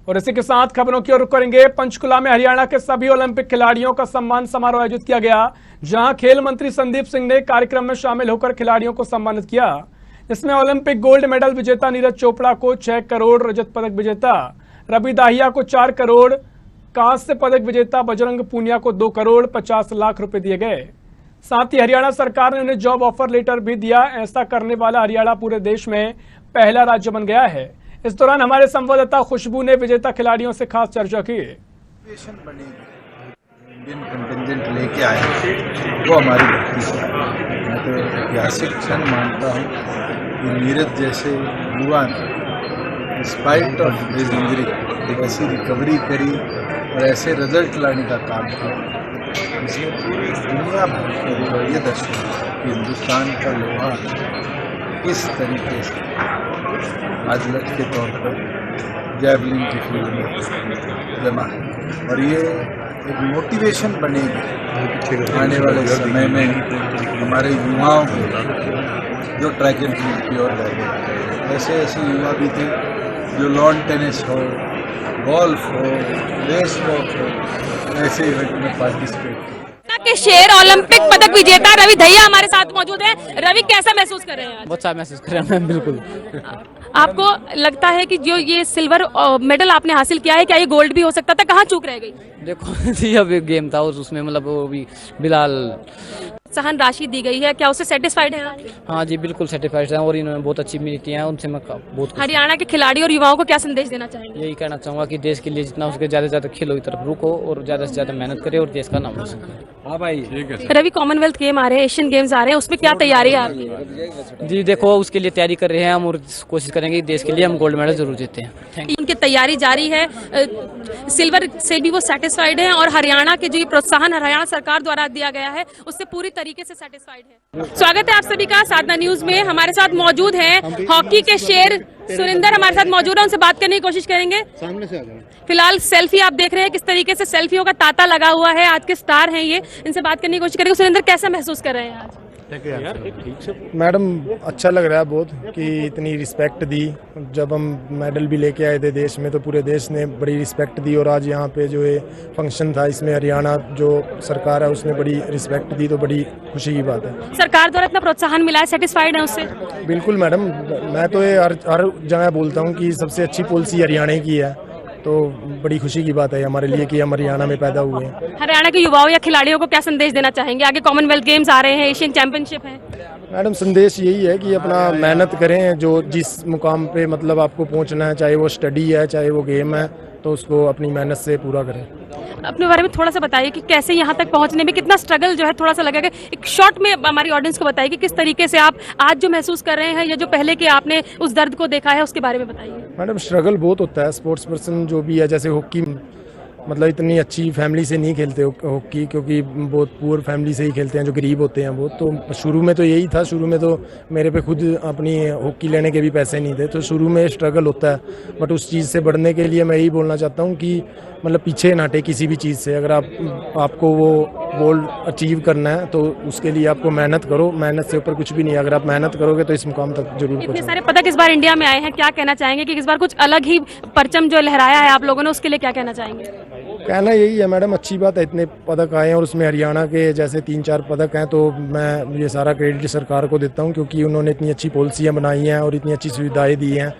और इसी के साथ खबरों की ओर रुख करेंगे। पंचकुला में हरियाणा के सभी ओलंपिक खिलाड़ियों का सम्मान समारोह आयोजित किया गया, जहां खेल मंत्री संदीप सिंह ने कार्यक्रम में शामिल होकर खिलाड़ियों को सम्मानित किया। इसमें ओलंपिक गोल्ड मेडल विजेता नीरज चोपड़ा को 6 करोड़, रजत पदक विजेता रवि दाहिया को 4 करोड़, कांस्य पदक विजेता बजरंग पूनिया को 2 करोड़ 50 लाख रुपए दिए गए। साथ ही हरियाणा सरकार ने उन्हें जॉब ऑफर लेटर भी दिया। ऐसा करने वाला हरियाणा पूरे देश में पहला राज्य बन गया है। इस दौरान हमारे संवाददाता खुशबू ने विजेता खिलाड़ियों से खास चर्चा की। इंडियन कंटिजेंट लेके आए वो हमारी भक्ति है। मैं तो ऐतिहासिक क्षण मानता हूँ कि नीरज जैसे युवा ने स्पाइट ऑफ हिज इंजरी ऐसी रिकवरी करी और ऐसे रिजल्ट लाने का काम किया, इसलिए पूरी दुनिया भर को ये दर्शाया कि हिंदुस्तान का लोहा इस तरीके से आज लट के तौर पर जैवलिन की फील्ड में जमा है और ये एक मोटिवेशन बनेगी आने वाले समय में हमारे युवाओं को जो ट्रैक एंड फील्ड की ओर बढ़े। ऐसे ऐसे युवा भी थे जो लॉन टेनिस हो, गोल्फ हो, रेस वॉक हो, ऐसे इवेंट में पार्टिसिपेट के शेर ओलंपिक पदक विजेता रवि दहिया हमारे साथ मौजूद हैं। रवि, कैसा महसूस कर रहे हैं आज? बहुत अच्छा महसूस कर रहे हैं। बिल्कुल। आपको लगता है कि जो ये सिल्वर मेडल आपने हासिल किया है, क्या ये गोल्ड भी हो सकता था? कहाँ चूक रह गई? देखो ये अभी गेम था उसमें मतलब वो भी बिलाल सहन राशि दी गई है, क्या उससे सेटिस्फाइड है? हाँ जी बिल्कुल सेटिस्फाइड है और इन्होंने बहुत अच्छी नीतियां हैं, उनसे मैं बहुत हरियाणा के खिलाड़ी और युवाओं को क्या संदेश देना चाहेंगे? यही कहना चाहूँगा कि देश के लिए जितना उसके ज्यादा से ज्यादा खेलों की तरफ रुको और ज्यादा से ज्यादा मेहनत करे और देश का नाम रोशन करे। हाँ भाई ठीक है। रवि, कॉमनवेल्थ गेम आ रहे हैं, एशियन गेम्स आ रहे हैं, उसमें क्या तैयारी है आपकी? जी देखो उसके लिए तैयारी कर रहे हैं हम और कोशिश करेंगे देश के लिए हम गोल्ड मेडल जरूर जीते हैं। उनकी तैयारी जारी है, सिल्वर से भी वो सेटिस्फाइड है और हरियाणा के जो ये प्रोत्साहन हरियाणा सरकार द्वारा दिया गया है उससे पूरी तरीके से सेटिस्फाइड है। स्वागत है आप सभी का साधना न्यूज में। हमारे साथ मौजूद हैं हॉकी के शेर सुरिंदर, हमारे साथ मौजूद है, उनसे बात करने की कोशिश करेंगे। सामने से आ जाओ। फिलहाल सेल्फी आप देख रहे हैं, किस तरीके से सेल्फियों का तांता लगा हुआ है। आज के स्टार हैं ये, इनसे बात करने की कोशिश करेंगे। सुरिंदर, कैसा महसूस कर रहे हैं आज? मैडम अच्छा लग रहा है बहुत कि इतनी रिस्पेक्ट दी। जब हम मेडल भी लेके आए थे देश में तो पूरे देश ने बड़ी रिस्पेक्ट दी और आज यहाँ पे जो है फंक्शन था इसमें हरियाणा जो सरकार है उसने बड़ी रिस्पेक्ट दी, तो बड़ी खुशी की बात है। सरकार द्वारा इतना प्रोत्साहन मिला है, सेटिस्फाइड है उससे? बिल्कुल मैडम, मैं तो ये हर जगह बोलता हूँ कि सबसे अच्छी पॉलिसी हरियाणा की है, तो बड़ी खुशी की बात है हमारे लिए कि हम हरियाणा में पैदा हुए हैं। हरियाणा के युवाओं या खिलाड़ियों को क्या संदेश देना चाहेंगे? आगे कॉमनवेल्थ गेम्स आ रहे हैं, एशियन चैंपियनशिप है। मैडम संदेश यही है कि अपना मेहनत करें, जो जिस मुकाम पे मतलब आपको पहुंचना है, चाहे वो स्टडी है चाहे वो गेम है, तो उसको अपनी मेहनत से पूरा करें। अपने बारे में थोड़ा सा बताइए कि कैसे यहाँ तक पहुँचने में कितना स्ट्रगल जो है थोड़ा सा लगेगा। एक शॉर्ट में हमारी ऑडियंस को बताइए कि किस तरीके से आप आज जो महसूस कर रहे हैं या जो पहले के आपने उस दर्द को देखा है उसके बारे में बताइए। मैडम स्ट्रगल बहुत होता है, स्पोर्ट्स पर्सन जो भी है, जैसे हॉकी मतलब इतनी अच्छी फैमिली से नहीं खेलते हॉकी, क्योंकि बहुत पुअर फैमिली से ही खेलते हैं जो गरीब होते हैं बहुत। तो शुरू में तो यही था, शुरू में तो मेरे पे खुद अपनी हॉकी लेने के भी पैसे नहीं थे, तो शुरू में स्ट्रगल होता है। बट उस चीज़ से बढ़ने के लिए मैं यही बोलना चाहता हूँ कि मतलब पीछे ना हटे किसी भी चीज़ से। अगर आपको वो गोल अचीव करना है तो उसके लिए आपको मेहनत करो, मेहनत से ऊपर कुछ भी नहीं। अगर आप मेहनत करोगे तो इस मुकाम तक जरूर पहुंचोगे। इतने सारे पदक इस बार इंडिया में आए हैं, क्या कहना चाहेंगे कि इस बार कुछ अलग ही परचम जो लहराया है आप लोगों ने, उसके लिए क्या कहना चाहेंगे? कहना यही है मैडम, अच्छी बात है इतने पदक आए हैं और उसमें हरियाणा के जैसे 3-4 पदक हैं, तो मैं ये सारा क्रेडिट सरकार को देता हूँ क्योंकि उन्होंने इतनी अच्छी पॉलिसियाँ बनाई हैं और इतनी अच्छी सुविधाएं दी हैं,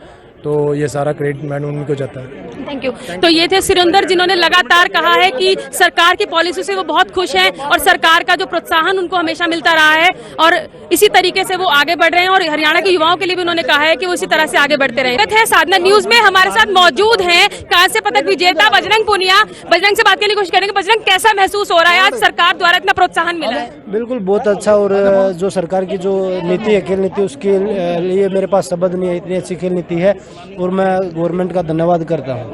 तो ये सारा क्रेडिट मैंने उनको जाता है। Thank you. तो ये थे सुरिंदर, जिन्होंने लगातार कहा है कि सरकार की पॉलिसी से वो बहुत खुश हैं और सरकार का जो प्रोत्साहन उनको हमेशा मिलता रहा है और इसी तरीके से वो आगे बढ़ रहे हैं और हरियाणा के युवाओं के लिए भी उन्होंने कहा है कि वो इसी तरह से आगे बढ़ते रहे। साधना न्यूज में हमारे साथ मौजूद हैं कांस्य पदक विजेता बजरंग पूनिया। बजरंग से बात करने की कोशिश करेंगे। बजरंग, कैसा महसूस हो रहा है आज सरकार द्वारा इतना प्रोत्साहन मिला है? बिल्कुल बहुत अच्छा, और जो सरकार की जो नीति है खेल नीति, उसके लिए मेरे पास शब्द नहीं है, इतनी अच्छी खेल नीति है और मैं गवर्नमेंट का धन्यवाद करता हूँ।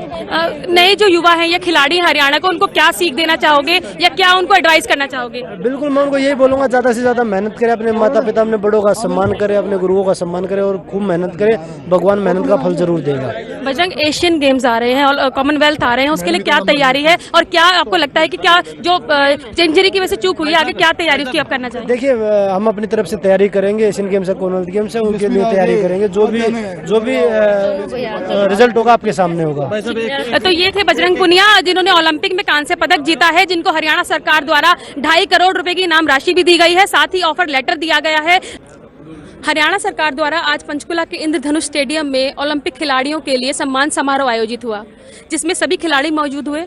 नए जो युवा हैं या खिलाड़ी हरियाणा को, उनको क्या सीख देना चाहोगे या क्या उनको एडवाइस करना चाहोगे? बिल्कुल मैं उनको यही बोलूंगा, ज्यादा से ज्यादा मेहनत करें, अपने माता पिता अपने बड़ों का सम्मान करें, अपने गुरुओं का सम्मान करें और खूब मेहनत करें, भगवान मेहनत का फल जरूर देगा। बजरंग, एशियन गेम्स आ रहे हैं और कॉमनवेल्थ आ रहे हैं, उसके लिए क्या तैयारी है और क्या आपको लगता है कि क्या जो इंजरी की वजह से चूक हुई है, आगे क्या तैयारी उसकी आप करना चाहिए? देखिए हम अपनी तरफ से तैयारी करेंगे, एशियन गेम्स है कॉमनवेल्थ गेम्स है, उनके लिए तैयारी करेंगे, जो भी रिजल्ट होगा आपके सामने होगा। तो ये थे बजरंग पुनिया जिन्होंने ओलंपिक में कांस्य पदक जीता है, जिनको हरियाणा सरकार द्वारा 2.5 करोड़ रुपए की इनाम राशि भी दी गई है, साथ ही ऑफर लेटर दिया गया है। हरियाणा सरकार द्वारा आज पंचकुला के इंद्रधनुष स्टेडियम में ओलंपिक खिलाड़ियों के लिए सम्मान समारोह आयोजित हुआ, जिसमें सभी खिलाड़ी मौजूद हुए।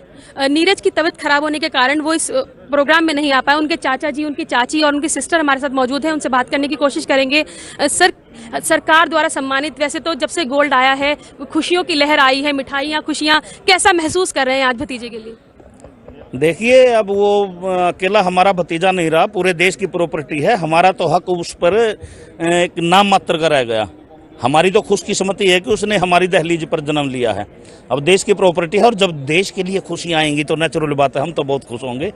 नीरज की तबीयत खराब होने के कारण वो इस प्रोग्राम में नहीं आ पाए। उनके चाचा जी, उनकी चाची और उनकी सिस्टर हमारे साथ मौजूद हैं, उनसे बात करने की कोशिश करेंगे। सरकार द्वारा सम्मानित, वैसे तो जब से गोल्ड आया है खुशियों की लहर आई है, मिठाइयाँ, खुशियाँ, कैसा महसूस कर रहे हैं आज भतीजे के लिए? देखिए, अब वो अकेला हमारा भतीजा नहीं रहा, पूरे देश की प्रॉपर्टी है। हमारा तो हक उस पर एक नाम मात्र का रह गया। हमारी तो खुशकिस्मती है कि उसने हमारी दहलीज पर जन्म लिया है। अब देश की प्रॉपर्टी है और जब देश के लिए खुशियाँ आएंगी तो नेचुरल बात है, हम तो बहुत खुश होंगे।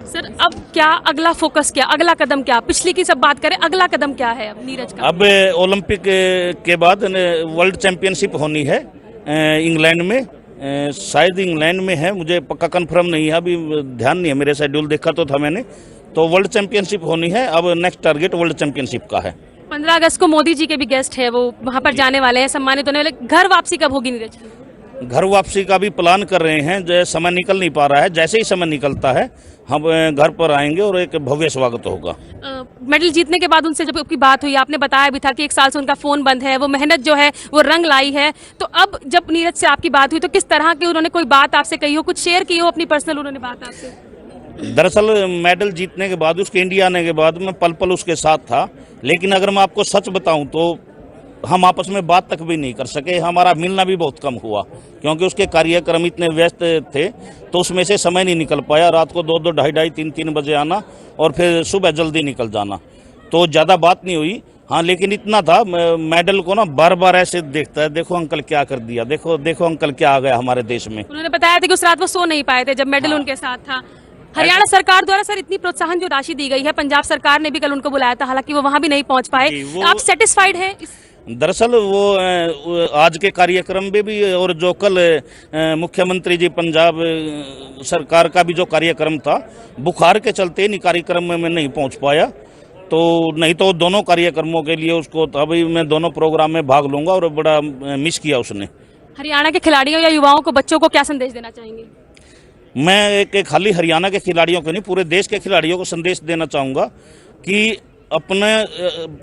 सर, अब क्या अगला फोकस, क्या अगला कदम, क्या पिछली की सब बात करें, अगला कदम क्या है अब नीरज का? अब ओलंपिक के बाद वर्ल्ड चैंपियनशिप होनी है इंग्लैंड में, शायद इंग्लैंड में है, मुझे पक्का कंफर्म नहीं है, अभी ध्यान नहीं है, मेरे शेड्यूल देखा तो था मैंने। तो वर्ल्ड चैंपियनशिप होनी है, अब नेक्स्ट टारगेट वर्ल्ड चैंपियनशिप का है। 15 अगस्त को मोदी जी के भी गेस्ट है, वो वहां पर जाने वाले हैं, सम्मानित होने वाले। घर वापसी कब होगी नीरज की? घर वापसी का भी प्लान कर रहे हैं, जो समय निकल नहीं पा रहा है। जैसे ही समय निकलता है हम घर पर आएंगे और एक भव्य स्वागत होगा। मेडल जीतने के बाद उनसे जब आपकी बात हुई, आपने बताया भी था कि 1 साल से उनका फोन बंद है, वो मेहनत जो है वो रंग लाई है। तो अब जब नीरज से आपकी बात हुई तो किस तरह की उन्होंने कोई बात आपसे कही हो, कुछ शेयर की हो अपनी पर्सनल उन्होंने बात आपसे? दरअसल मेडल जीतने के बाद, उसके इंडिया आने के बाद मैं पल पल उसके साथ था, लेकिन अगर मैं आपको सच बताऊं तो हम आपस में बात तक भी नहीं कर सके। हमारा मिलना भी बहुत कम हुआ क्योंकि उसके कार्यक्रम इतने व्यस्त थे, तो उसमें से समय नहीं निकल पाया। रात को 2-2, 2:30, 3-3 बजे आना और फिर सुबह जल्दी निकल जाना, तो ज़्यादा बात नहीं हुई। हाँ, लेकिन इतना था, मेडल को ना बार बार ऐसे देखता है, देखो अंकल क्या कर दिया, देखो देखो अंकल क्या आ गया हमारे देश में। उन्होंने बताया था कि उस रात वो सो नहीं पाए थे जब मेडल उनके साथ था। हरियाणा सरकार द्वारा सर इतनी प्रोत्साहन जो राशि दी गई है, पंजाब सरकार ने भी कल उनको बुलाया था, हालांकि वो वहां भी नहीं पहुंच पाए। आप सेटिस्फाइड हैं? दरअसल वो आज के कार्यक्रम में भी और जो कल मुख्यमंत्री जी पंजाब सरकार का भी जो कार्यक्रम था, बुखार के चलते इन कार्यक्रम में मैं नहीं पहुंच पाया। तो नहीं तो दोनों कार्यक्रमों के लिए उसको, अभी मैं दोनों प्रोग्राम में भाग लूंगा और बड़ा मिस किया उसने। हरियाणा के खिलाड़ियों या युवाओं को, बच्चों को क्या संदेश देना चाहेंगे? मैं एक खाली हरियाणा के खिलाड़ियों को नहीं, पूरे देश के खिलाड़ियों को संदेश देना चाहूँगा कि अपने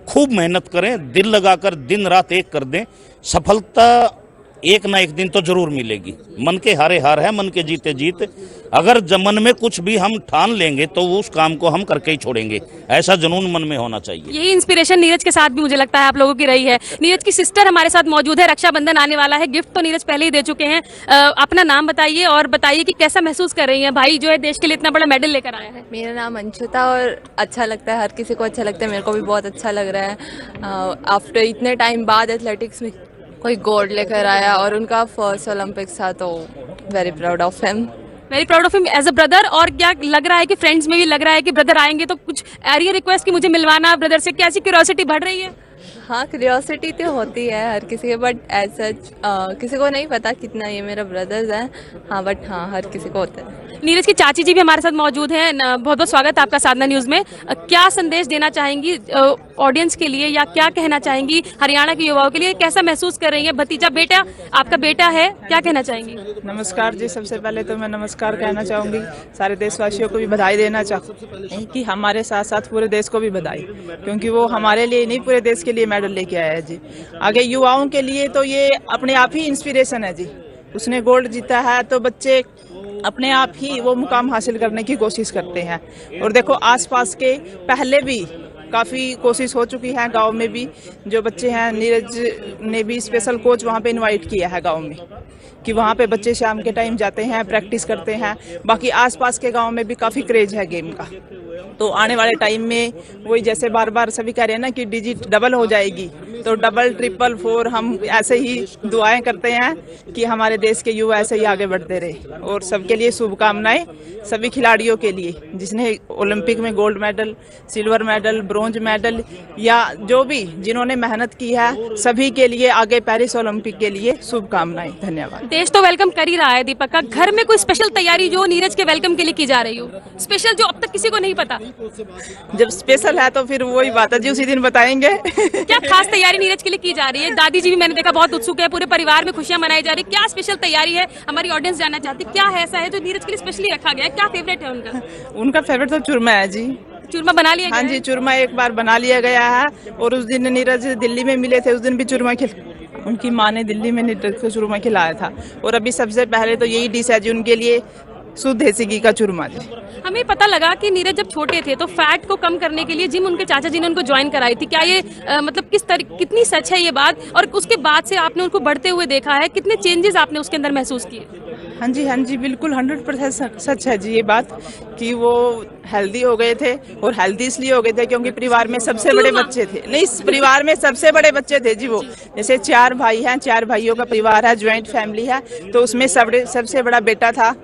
खूब मेहनत करें, दिल लगाकर दिन रात एक कर दें। सफलता एक ना एक दिन तो जरूर मिलेगी। मन के हारे हार है, मन के जीते जीत। अगर मन में कुछ भी हम ठान लेंगे तो उस काम को हम करके ही छोड़ेंगे, ऐसा जुनून मन में होना चाहिए। यही इंस्पिरेशन नीरज के साथ भी मुझे लगता है आप लोगों की रही है। नीरज की सिस्टर हमारे साथ मौजूद है, रक्षाबंधन आने वाला है, गिफ्ट तो नीरज पहले ही दे चुके हैं। अपना नाम बताइए और बताइए कि कैसा महसूस कर रही है, भाई जो है देश के लिए इतना बड़ा मेडल लेकर आया है। मेरा नाम अंशुता, और अच्छा लगता है, हर किसी को अच्छा लगता है, मेरे को भी बहुत अच्छा लग रहा है। आफ्टर इतने टाइम बाद एथलेटिक्स में कोई गोल्ड लेकर आया और उनका फर्स्ट ओलंपिक्स था, तो very proud of him. Very proud of him as a brother. और क्या लग रहा है कि फ्रेंड्स में भी लग रहा है कि ब्रदर आएंगे तो कुछ एरिया रिक्वेस्ट की मुझे मिलवाना ब्रदर से, कैसी क्यूरियोसिटी बढ़ रही है? हाँ, क्यूरियोसिटी तो होती है हर किसी के, बट एज सच किसी को नहीं पता कितना ये मेरा ब्रदर्स है। हाँ, बट हाँ, हर किसी को होता है। नीरज की चाची जी भी हमारे साथ मौजूद हैं। बहुत बहुत स्वागत है आपका साधना न्यूज में। क्या संदेश देना चाहेंगी ऑडियंस के लिए, या क्या कहना चाहेंगी हरियाणा के युवाओं के लिए? कैसा महसूस कर रही है? भतीजा, बेटा, आपका बेटा है, क्या कहना चाहेंगी? नमस्कार जी, सबसे पहले तो मैं नमस्कार कहना चाहूँगी, सारे देशवासियों को भी बधाई देना चाहूँगी कि हमारे साथ साथ पूरे देश को भी बधाई, क्योंकि वो हमारे लिए नहीं पूरे देश के लिए मेडल लेके आया है जी। आगे युवाओं के लिए तो ये अपने आप ही इंस्पिरेशन है जी। उसने गोल्ड जीता है तो बच्चे अपने आप ही वो मुकाम हासिल करने की कोशिश करते हैं। और देखो, आसपास के पहले भी काफ़ी कोशिश हो चुकी है, गांव में भी जो बच्चे हैं, नीरज ने भी स्पेशल कोच वहां पे इनवाइट किया है गांव में, कि वहां पे बच्चे शाम के टाइम जाते हैं, प्रैक्टिस करते हैं। बाकी आसपास के गांव में भी काफ़ी क्रेज है गेम का। तो आने वाले टाइम में वही, जैसे बार बार सभी कह रहे हैं ना कि डिजिट डबल हो जाएगी, तो डबल, ट्रिपल, 4 हम ऐसे ही दुआएं करते हैं कि हमारे देश के युवा ऐसे ही आगे बढ़ते रहे। और सबके लिए शुभकामनाएं, सभी खिलाड़ियों के लिए जिसने ओलंपिक में gold medal, silver medal, bronze medal, या जो भी जिन्होंने मेहनत की है, सभी के लिए आगे पेरिस ओलंपिक के लिए शुभकामनाएं। धन्यवाद। देश तो वेलकम कर ही रहा है दीपक का, घर में कोई स्पेशल तैयारी जो नीरज के वेलकम के लिए की जा रही हो, स्पेशल जो अब तक किसी को नहीं पता पता? जब स्पेशल है तो फिर वही बात है जी, उसी दिन बताएंगे। क्या खास तैयारी नीरज के लिए की जा रही है? दादी जी भी मैंने देखा बहुत उत्सुक है, पूरे परिवार में खुशियां मनाई जा रही है। क्या स्पेशल तैयारी है? हमारी ऑडियंस जानना चाहती है क्या है ऐसा है जो नीरज के लिए स्पेशली रखा गया है? क्या फेवरेट है उनका? उनका फेवरेट तो चूरमा है जी। चूरमा बना लिया हाँ गया जी, है? चूरमा एक बार बना लिया गया है। और उस दिन नीरज दिल्ली में मिले थे, उस दिन भी चूरमा उनकी माँ ने दिल्ली में नीरज को चूरमा खिलाया था। और अभी सबसे पहले तो यही डिश है जी उनके लिए, शुद्ध देसी घी का चूरमा जी। हमें पता लगा कि नीरज जब छोटे थे तो फैट को कम करने के लिए जिम उनके चाचा जी ने उनको ज्वाइन कराई थी। क्या ये मतलब कितनी सच है ये बात, और उसके बाद से आपने उनको बढ़ते हुए देखा है, कितने चेंजेस आपने उसके अंदर महसूस किए? हाँ जी बिल्कुल 100% सच है जी ये बात कि वो हेल्दी हो गए थे। और हेल्दी इसलिए हो गए थे क्योंकि परिवार में सबसे बड़े बच्चे थे। नहीं, परिवार में सबसे बड़े बच्चे थे जी वो। जैसे 4 भाई हैं, 4 भाइयों का परिवार है, ज्वाइंट फैमिली है। तो उसमें सबसे बड़ा बेटा था।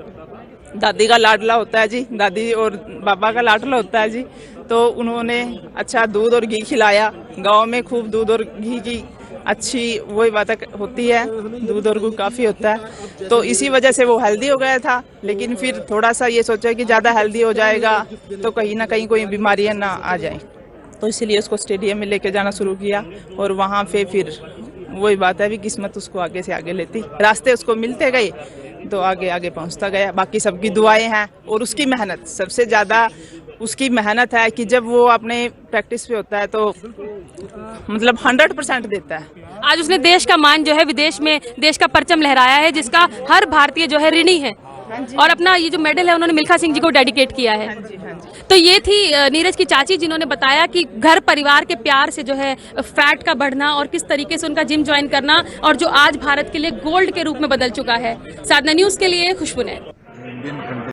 दादी का लाडला होता है जी, दादी और बाबा का लाडला होता है जी। तो उन्होंने अच्छा दूध और घी खिलाया। गांव में खूब दूध और घी की अच्छी वही बात होती है, दूध और घी काफ़ी होता है। तो इसी वजह से वो हेल्दी हो गया था। लेकिन फिर थोड़ा सा ये सोचा कि ज़्यादा हेल्दी हो जाएगा तो कहीं ना कहीं कोई बीमारियां ना आ जाए, तो इसलिए उसको स्टेडियम में लेके जाना शुरू किया। और वहाँ पे फिर वही बात है, भी किस्मत उसको आगे से आगे लेती, रास्ते उसको मिलते गए तो आगे आगे पहुंचता गया। बाकी सबकी दुआएं हैं और उसकी मेहनत, सबसे ज़्यादा उसकी मेहनत है कि जब वो अपने प्रैक्टिस पे होता है तो मतलब 100% देता है। आज उसने देश का मान जो है विदेश में देश का परचम लहराया है, जिसका हर भारतीय जो है ऋणी है। और अपना ये जो मेडल है उन्होंने मिल्खा सिंह जी को डेडिकेट किया है। तो ये थी नीरज की चाची जिन्होंने बताया कि घर परिवार के प्यार से जो है फैट का बढ़ना और किस तरीके से उनका जिम ज्वाइन करना, और जो आज भारत के लिए गोल्ड के रूप में बदल चुका है। साधना न्यूज के लिए खुशबू ने।